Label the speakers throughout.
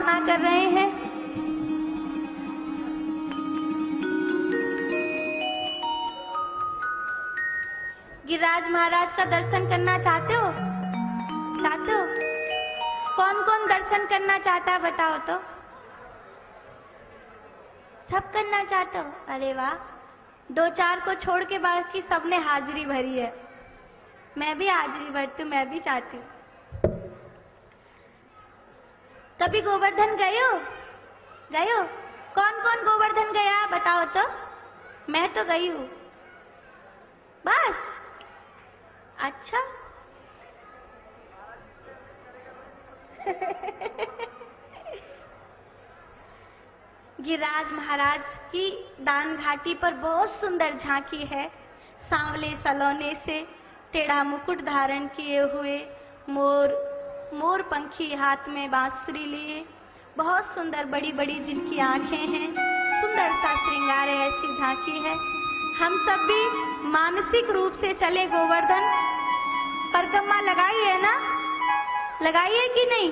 Speaker 1: उपासना कर रहे हैं। गिरिराज महाराज का दर्शन करना चाहते हो? चाहते हो? कौन कौन दर्शन करना चाहता है बताओ तो? सब करना चाहते हो? अरे वाह, 2-4 को छोड़ के बाकी सबने हाजिरी भरी है। मैं भी हाजिरी भरती हूँ, मैं भी चाहती हूँ। कभी गोवर्धन गए हो? गए हो? कौन कौन गोवर्धन गया बताओ तो? मैं तो गई हूँ। बस? अच्छा। गिरिराज महाराज की दान घाटी पर बहुत सुंदर झांकी है। सांवले सलोने से टेढ़ा मुकुट धारण किए हुए मोर पंखी हाथ में बांसुरी लिए, बहुत सुंदर बड़ी बड़ी जिनकी आंखें हैं, सुंदर सा श्रृंगार है, ऐसी झांकी है। हम सब भी मानसिक रूप से चले गोवर्धन। परिक्रमा लगाई है ना? लगाई है कि नहीं?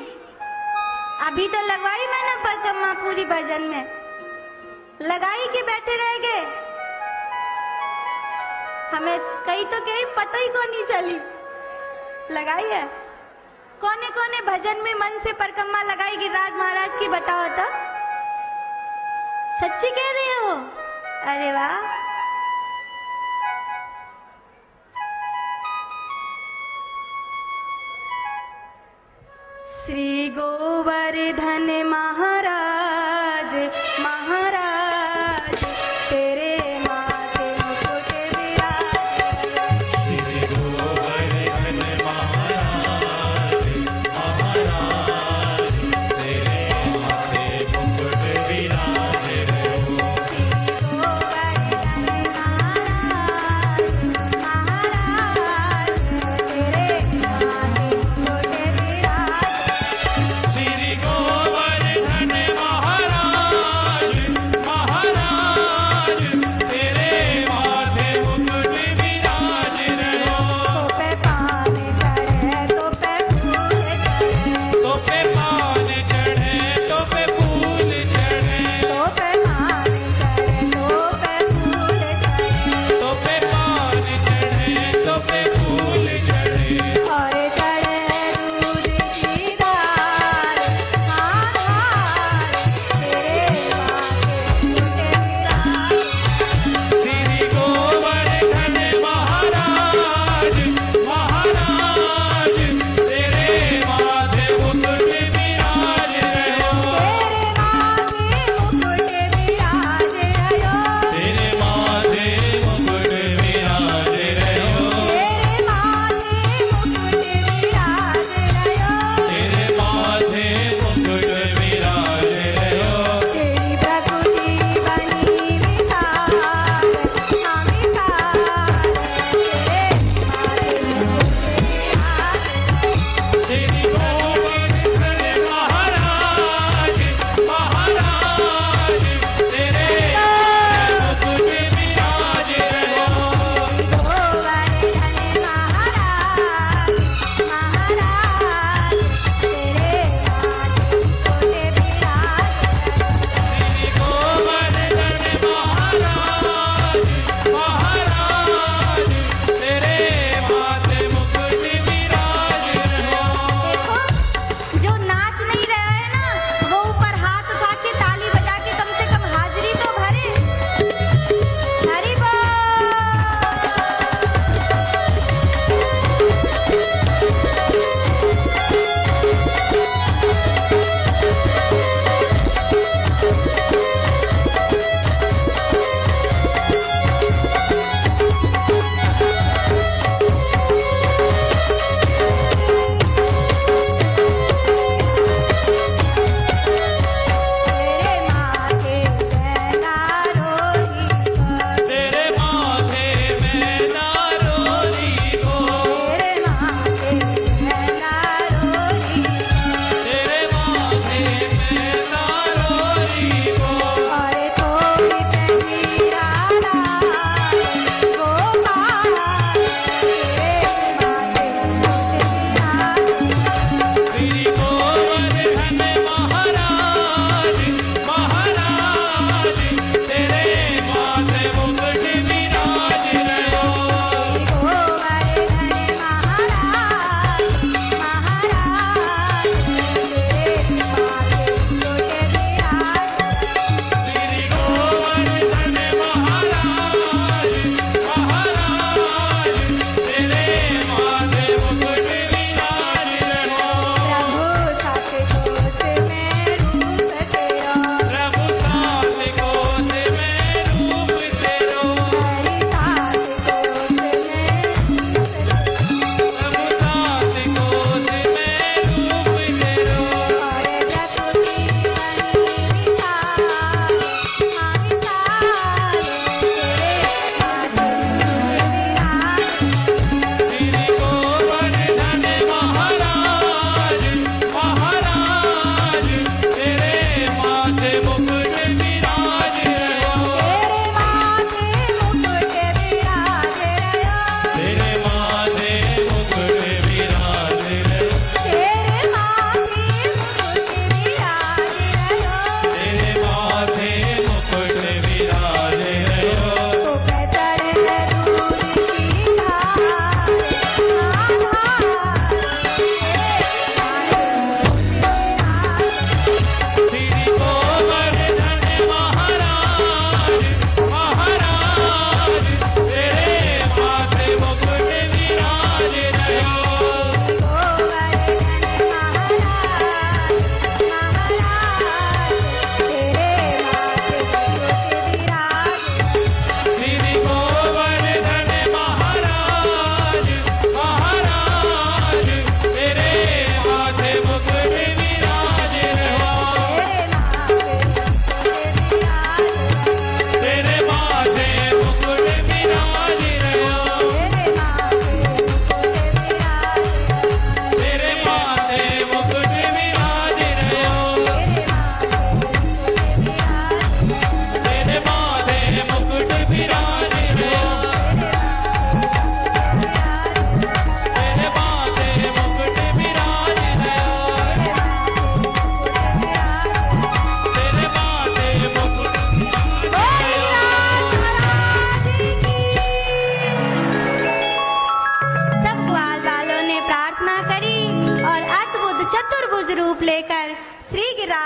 Speaker 1: अभी तो लगवाई मैंने परिक्रमा पूरी भजन में। लगाई कि बैठे रह गए? हमें कहीं तो कहीं पता ही को नहीं चली। लगाई है? कोने कोने भजन में मन से परिक्रमा लगाई गिरिराज महाराज की बताओ तो? सच्ची कह रहे हो? अरे वाह। श्री गोवर्धन महाराज महाराज तेरे माथे मुकुट विराजे।
Speaker 2: श्री गोवर्धन महाराज महाराज तेरे माथे मुकुट विराजे हो।
Speaker 1: गोवर्धन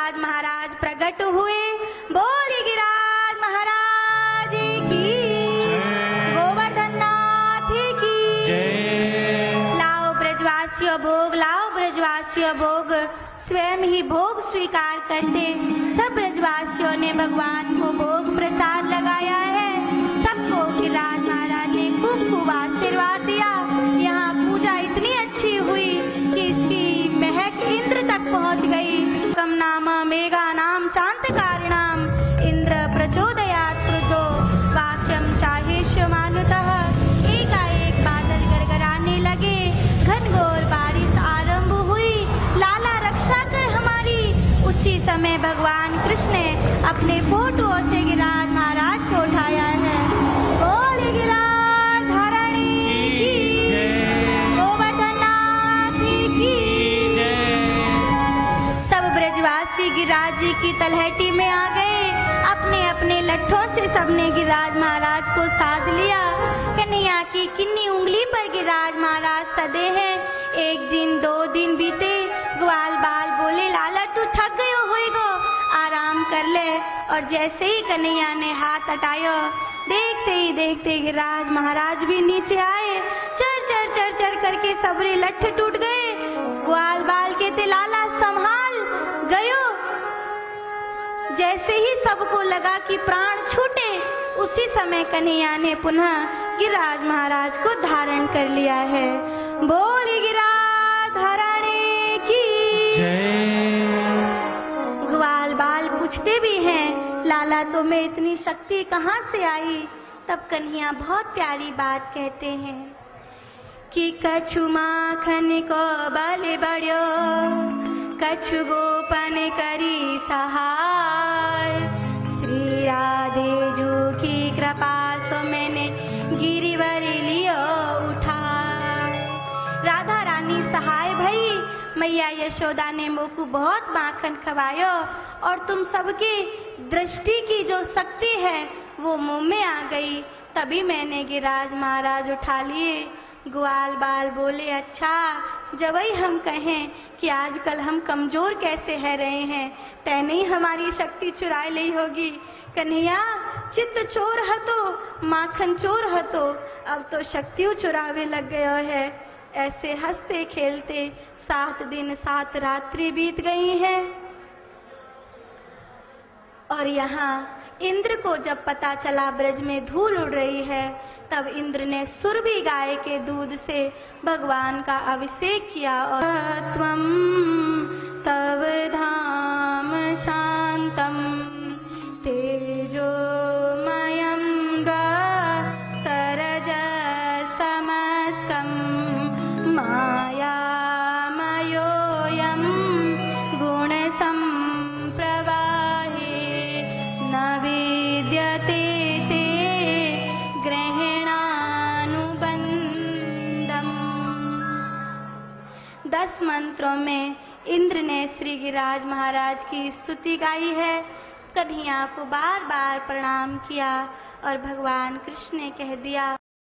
Speaker 1: गिरिराज महाराज प्रकट हुए। बोले गिरिराज महाराज की, गोवर्धन नाथ की
Speaker 2: जय।
Speaker 1: लाओ ब्रजवासियों भोग, लाओ ब्रजवासियों भोग। स्वयं ही भोग स्वीकार करते सब ब्रजवासियों ने भगवान को भोग प्रसाद लगाया है। सबको गिरिराज महाराज ने खूब खूब आशीर्वाद दिया। यहाँ पूजा इतनी अच्छी हुई कि इसकी महक इंद्र तक पहुँच गई। कम नाम मेघा नाम चांतकारिणाम इंद्र प्रचोदयात् क्रुद्धो वाक्यम चाहेष्य मानुतः। एकाएक बादल गड़गड़ाने लगे, घनघोर बारिश आरंभ हुई। लाला रक्षा कर हमारी। उसी समय भगवान कृष्ण ने अपने फोटों से गिरिराज महाराज को उठाया है। बोले गिरिराज धरणी की, गोवर्धन नाथ की। सब ब्रजवासी गिरिराज जी की तलहटी में आ गए। अपने अपने लट्ठों से सबने गिरिराज महाराज को साध लिया। कन्हैया की किन्नी उंगली पर गिरिराज महाराज सदे हैं। एक दिन 2 दिन बीते, ग्वाल बाल बोले लाला तू थक गयो होएगो, आराम कर ले। और जैसे ही कन्हैया ने हाथ हटायो, देखते ही देखते गिरिराज महाराज भी नीचे आए। चर चर चर चर करके सबरे लट्ठ टूट गए। ग्वाल बाल कहते लाला संभाल गयो। जैसे ही सबको लगा कि प्राण छूटे, उसी समय कन्हैया ने पुनः गिरिराज महाराज को धारण कर लिया है। बोले गिरिराज धरणी की
Speaker 2: जय।
Speaker 1: ग्वाल बाल पूछते भी हैं लाला तुम्हें इतनी शक्ति कहाँ से आई। तब कन्हैया बहुत प्यारी बात कहते हैं कि कछु माखन को बल बढ़्यो, कछु गोपन करी सहाय। श्री राधे जू की कृपा सो मैंने गिरिवर लियो उठा। राधा रानी सहाय भई। मैया यशोदा ने मोकू बहुत माखन खवायो और तुम सबकी दृष्टि की जो शक्ति है वो मुंह में आ गई। तभी मैंने गिरिराज महाराज उठा लिए। ग्वाल बाल बोले अच्छा, जब ही हम कहें कि आजकल हम कमजोर कैसे है रहे हैं, तैने ही हमारी शक्ति चुराई ली होगी। कन्हैया चित्त चोर हतो, माखन चोर हतो, अब तो शक्तियों चुरावे लग गयो है। ऐसे हंसते खेलते 7 दिन 7 रात्रि बीत गई हैं। और यहाँ इंद्र को जब पता चला ब्रज में धूल उड़ रही है, तब इंद्र ने सुरभि गाय के दूध से भगवान का अभिषेक किया। और त्वं तव धाम शांतम तेजोमयं सरज समस्तम मायामयोऽयं गुण संप्रवाहे न विद्यते ते ग्रहणानुबंधम। 10 मंत्रों में इंद्र ने श्री गिरिराज महाराज की स्तुति गाई है। कन्हैया को बार बार प्रणाम किया और भगवान कृष्ण ने कह दिया